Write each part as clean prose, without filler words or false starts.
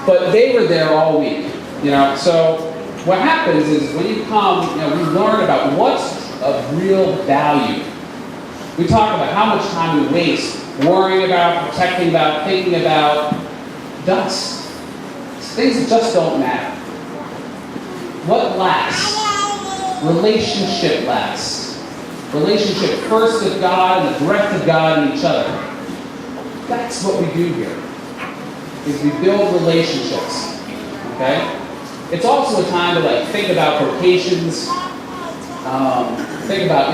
but they were there all week. So what happens is when you come, we learn about what's of real value. We talk about how much time we waste worrying about, protecting about, thinking about dust. Things that just don't matter. What lasts? Relationship lasts. Relationship first with God and the breath of God in each other. That's what we do here, is we build relationships. Okay? It's also a time to think about vocations. Think about,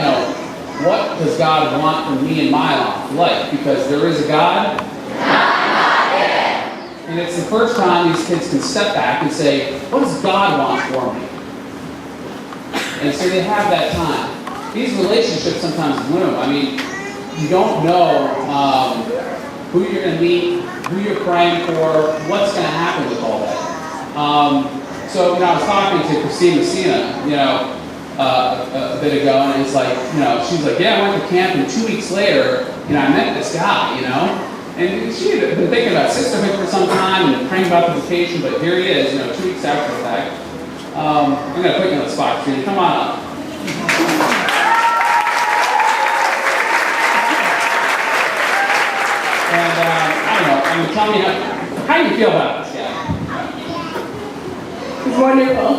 what does God want from me in my life? Because there is a God. And it's the first time these kids can step back and say, what does God want for me? And so they have that time. These relationships sometimes bloom. You don't know who you're going to meet, who you're praying for, what's going to happen with all that. So, I was talking to Christine Messina, a bit ago, and it's she's like, yeah, I went to camp, and 2 weeks later, I met this guy, And she had been thinking about sisterhood for some time and praying about the vocation, but here he is, 2 weeks after the fact. I'm going to put you on the spot, Christine. Come on up. And tell me how do you feel about this guy? It's wonderful.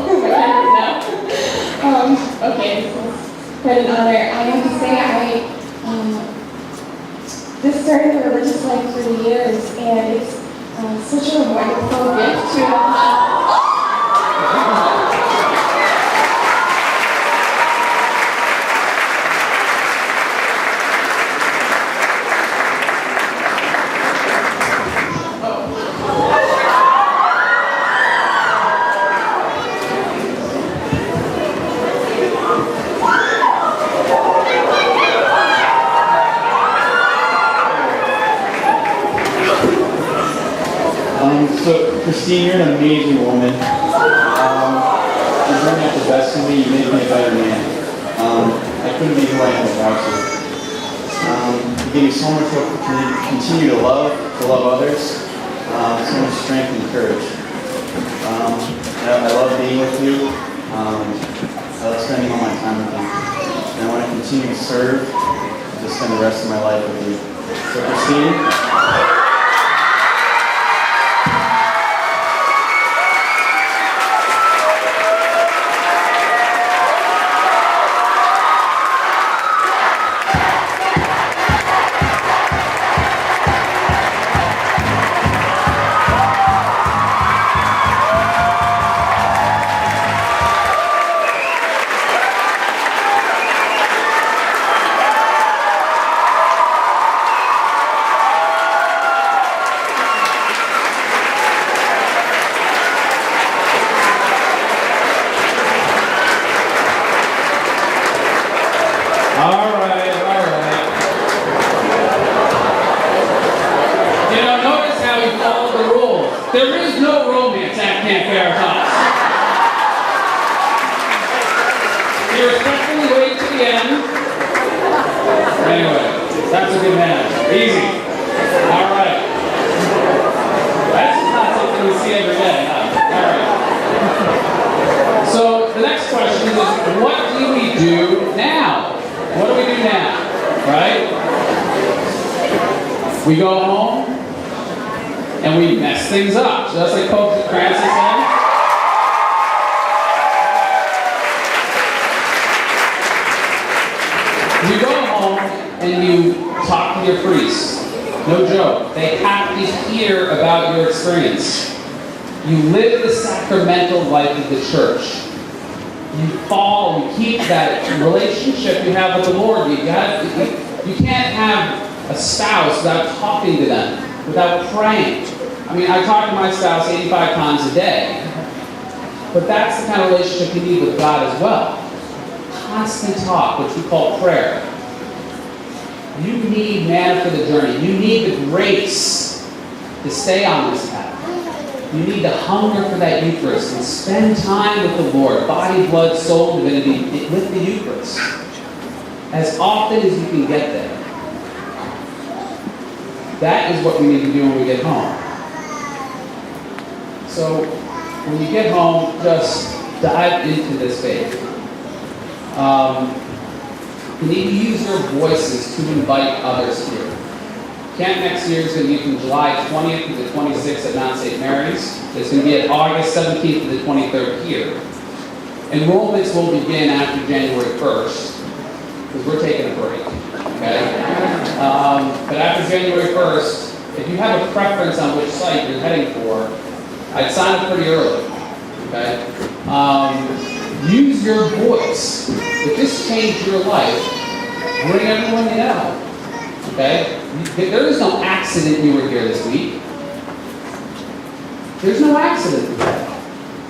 Okay, this is quite an honor. I have to say, this started a religious life for the years, and it's such a wonderful gift to have. So, Christine, you're an amazing woman. You bring out the best in me. You make me a better man. I couldn't be who I am without you. You gave me so much hope to continue to love others. So much strength and courage. I love being with you. I love spending all my time with you. And I want to continue to serve and to spend the rest of my life with you. So, Christine. There is no romance at Camp Veritas. You respectfully wait to the end. Anyway, that's a good man. Easy. All right. That's not something we see every day, huh? All right. So the next question is, what do we do now? What do we do now? Right? We go home and we mess things up. So that's like Pope Francis said. You go home and you talk to your priests. No joke. They have to hear about your experience. You live the sacramental life of the church. You follow, you keep that relationship you have with the Lord. You can't have a spouse without talking to them, without praying. I talk to my spouse 85 times a day, but that's the kind of relationship you need with God as well. Constant talk, which we call prayer. You need manna for the journey. You need the grace to stay on this path. You need the hunger for that Eucharist and spend time with the Lord, body, blood, soul, divinity, with the Eucharist, as often as you can get there. That is what we need to do when we get home. So when you get home, just dive into this faith. You need to use your voices to invite others here. Camp next year is going to be from July 20th to the 26th at Mount St. Mary's. It's going to be at August 17th to the 23rd here. Enrollments will begin after January 1st, because we're taking a break, okay? But after January 1st, if you have a preference on which site you're heading for, I'd sign up pretty early, okay? Use your voice. If this changed your life, bring everyone you know, okay? There is no accident you were here this week. There's no accident with that.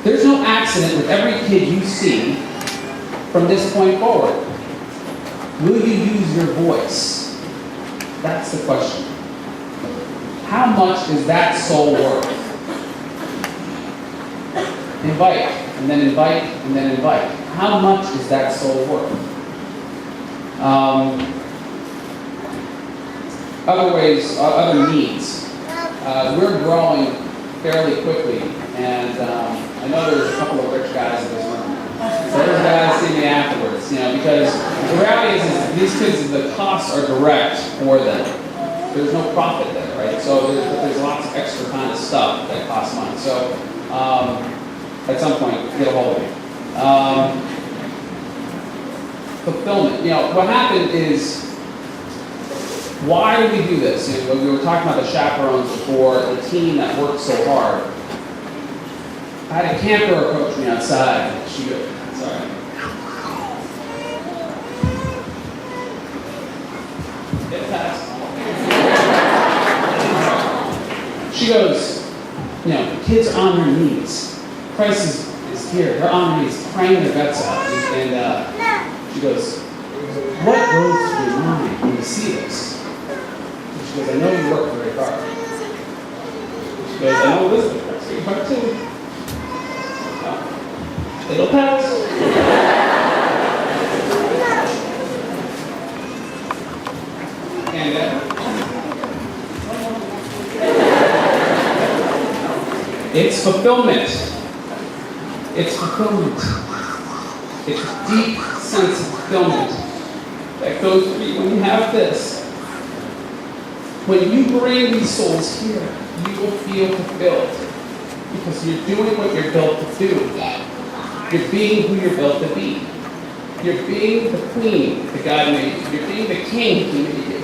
There's no accident with every kid you see from this point forward. Will you use your voice? That's the question. How much is that soul worth? Invite, and then invite, and then invite. How much is that soul worth? Other ways, other needs. We're growing fairly quickly, and I know there's a couple of rich guys in this room. So those guys see me afterwards, because the reality is these kids, the costs are direct for them. There's no profit there, right? So there's lots of extra kind of stuff that costs money. So at some point, get a hold of me. Fulfillment. What happened is, why do we do this? We were talking about the chaperones before, the team that worked so hard. I had a camper approach me outside. She goes, sorry. Get past. She goes, kids are on their knees. Christ is here. They're on their knees, praying their guts out. And she goes, what goes through your mind when you see this? She goes, I know you work very hard. She goes, I know Elizabeth works very hard too. It'll pass. And it's fulfillment. It's fulfillment. It's a deep sense of fulfillment that goes through you when you have this. When you bring these souls here, you will feel fulfilled because you're doing what you're built to do. You're being who you're built to be. You're being the queen that God made you. You're being the king He made you.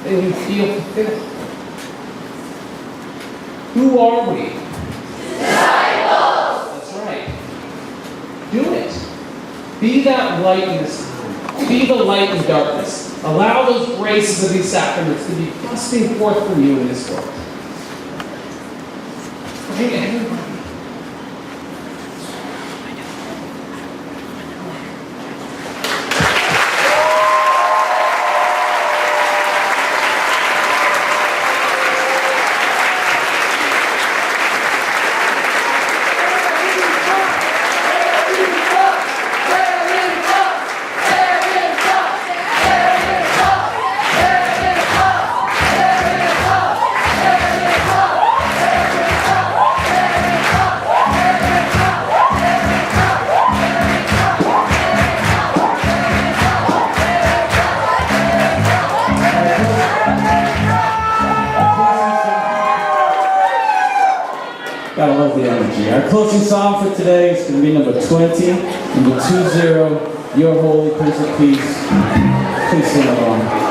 And you feel fulfilled. Who are we? Disciples! That's right. Do it. Be that light in this time. Be the light in darkness. Allow those graces of these sacraments to be busting forth from you in this world. Bring everybody. Gotta love the energy. Our closing song for today is going to be number 20, number 20, Your Holy Prince of Peace. Please sing along.